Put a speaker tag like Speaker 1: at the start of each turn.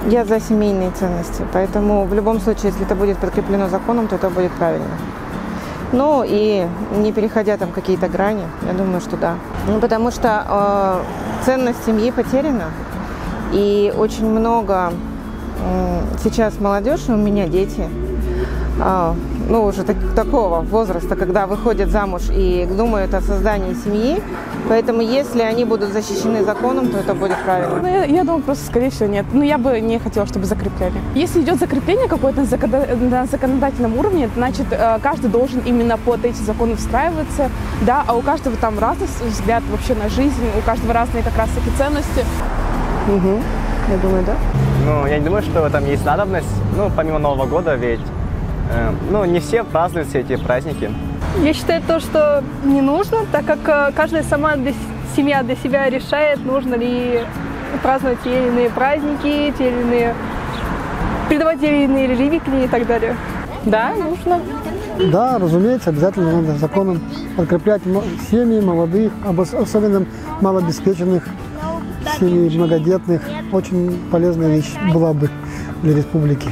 Speaker 1: Я за семейные ценности, поэтому в любом случае, если это будет подкреплено законом, то это будет правильно. Ну и не переходя там какие-то грани, я думаю, что да. Ну, потому что ценность семьи потеряна, и очень много сейчас молодежи, у меня дети, ну уже такого возраста, когда выходят замуж и думают о создании семьи. Поэтому если они будут защищены законом, то это будет правильно.
Speaker 2: Ну, я думаю, просто, скорее всего, нет. Но я бы не хотела, чтобы закрепляли. Если идет закрепление какое-то на законодательном уровне, значит, каждый должен именно под эти законы встраиваться, да, а у каждого там разный взгляд вообще на жизнь, у каждого разные как раз-таки ценности.
Speaker 1: Угу. Я думаю, да.
Speaker 3: Ну, я не думаю, что в этом есть надобность, ну, помимо Нового года, ведь, ну, не все празднуют все эти праздники.
Speaker 4: Я считаю то, что не нужно, так как каждая семья для себя решает, нужно ли праздновать те или иные праздники, те или иные, передавать те или иные реликвии и так далее.
Speaker 2: Да, нужно.
Speaker 5: Да, разумеется, обязательно надо законом подкреплять семьи молодых, особенно малообеспеченных, семей многодетных. Очень полезная вещь была бы для республики.